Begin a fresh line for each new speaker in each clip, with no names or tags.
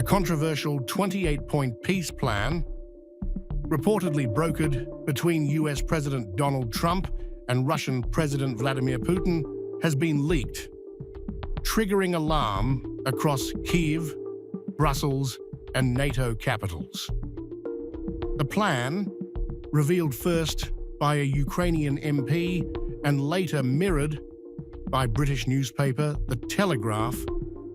controversial 28-point peace plan, reportedly brokered between US President Donald Trump and Russian President Vladimir Putin, has been leaked, triggering alarm across Kyiv, Brussels, and NATO capitals. The plan, revealed first by a Ukrainian MP and later mirrored by British newspaper The Telegraph,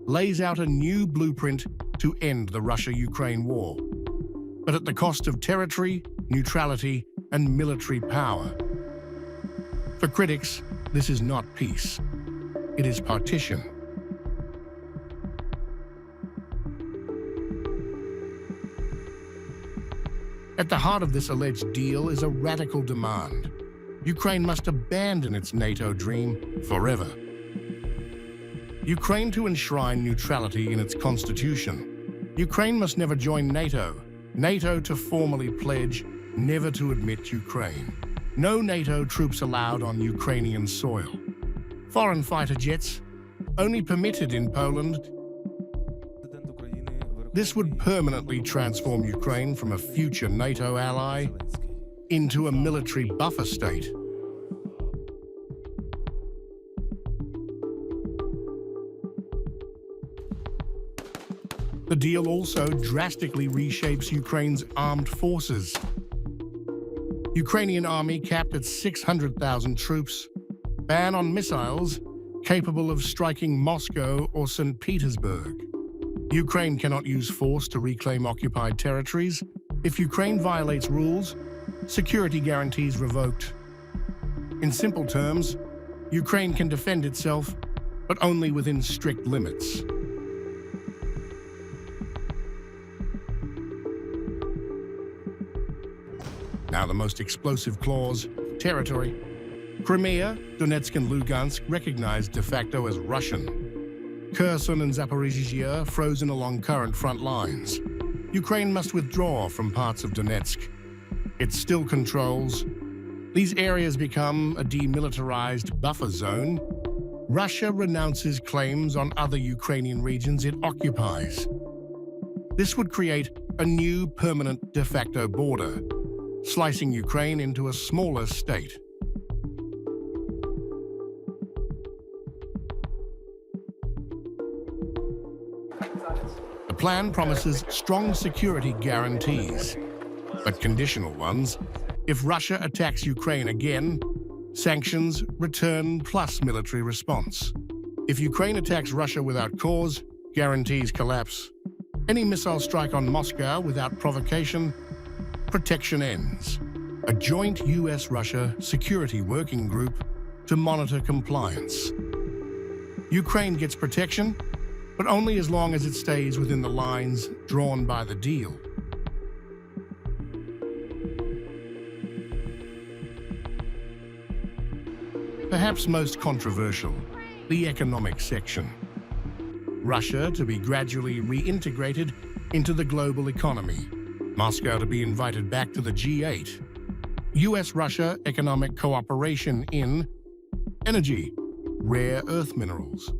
lays out a new blueprint to end the Russia-Ukraine war, but at the cost of territory, neutrality, and military power. For critics, this is not peace. It is partition. At the heart of this alleged deal is a radical demand. Ukraine must abandon its NATO dream forever. Ukraine to enshrine neutrality in its constitution. Ukraine must never join NATO. NATO to formally pledge never to admit Ukraine. No NATO troops allowed on Ukrainian soil. Foreign fighter jets only permitted in Poland. This would permanently transform Ukraine from a future NATO ally into a military buffer state. The deal also drastically reshapes Ukraine's armed forces. Ukrainian army capped at 600,000 troops, ban on missiles capable of striking Moscow or St. Petersburg. Ukraine cannot use force to reclaim occupied territories. If Ukraine violates rules, security guarantees revoked. In simple terms, Ukraine can defend itself, but only within strict limits. Now the most explosive clause, territory. Crimea, Donetsk and Lugansk recognized de facto as Russian. Kherson and Zaporizhzhia frozen along current front lines. Ukraine must withdraw from parts of Donetsk. It still controls. These areas become a demilitarized buffer zone. Russia renounces claims on other Ukrainian regions it occupies. This would create a new permanent de facto border, slicing Ukraine into a smaller state. The plan promises strong security guarantees, but conditional ones. If Russia attacks Ukraine again, sanctions return plus military response. If Ukraine attacks Russia without cause, guarantees collapse. Any missile strike on Moscow without provocation, protection ends. A joint US-Russia security working group to monitor compliance. Ukraine gets protection, but only as long as it stays within the lines drawn by the deal. Perhaps most controversial, the economic section. Russia to be gradually reintegrated into the global economy. Moscow to be invited back to the G8. US-Russia economic cooperation in energy, rare earth minerals,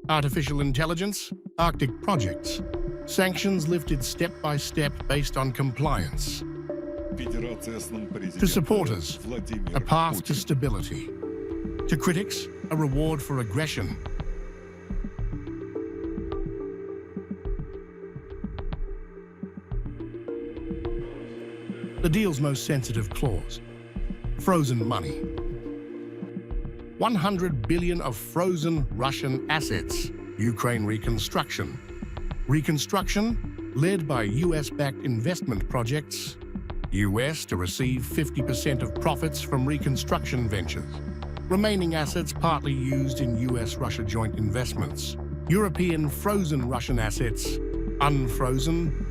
artificial intelligence, Arctic projects, sanctions lifted step by step based on compliance. To supporters, a path to stability. To critics, a reward for aggression. The deal's most sensitive clause, frozen money. 100 billion of frozen Russian assets, Ukraine Reconstruction. Reconstruction, led by US-backed investment projects. US to receive 50% of profits from reconstruction ventures. Remaining assets partly used in US-Russia joint investments. European frozen Russian assets, unfrozen.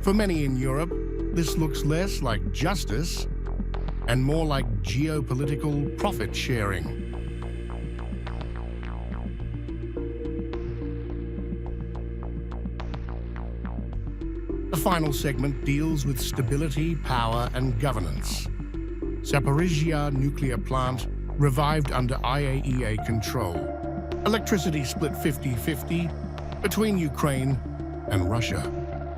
For many in Europe, this looks less like justice and more like geopolitical profit sharing. The final segment deals with stability, power, and governance. Zaporizhzhia nuclear plant revived under IAEA control. Electricity split 50-50, between Ukraine and Russia.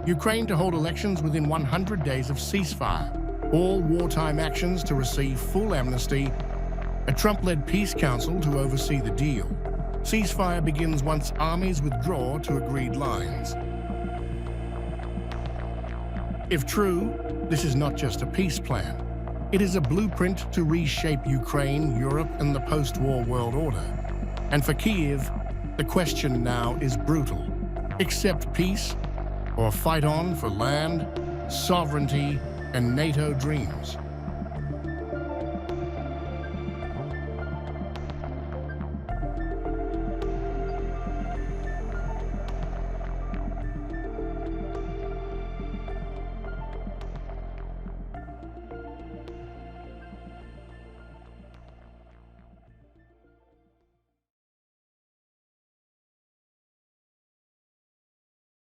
Ukraine to hold elections within 100 days of ceasefire. All wartime actions to receive full amnesty. A Trump-led peace council to oversee the deal. Ceasefire begins once armies withdraw to agreed lines. If true, this is not just a peace plan. It is a blueprint to reshape Ukraine, Europe, and the post-war world order. And for Kyiv, the question now is brutal. Accept peace or fight on for land, sovereignty, and NATO dreams.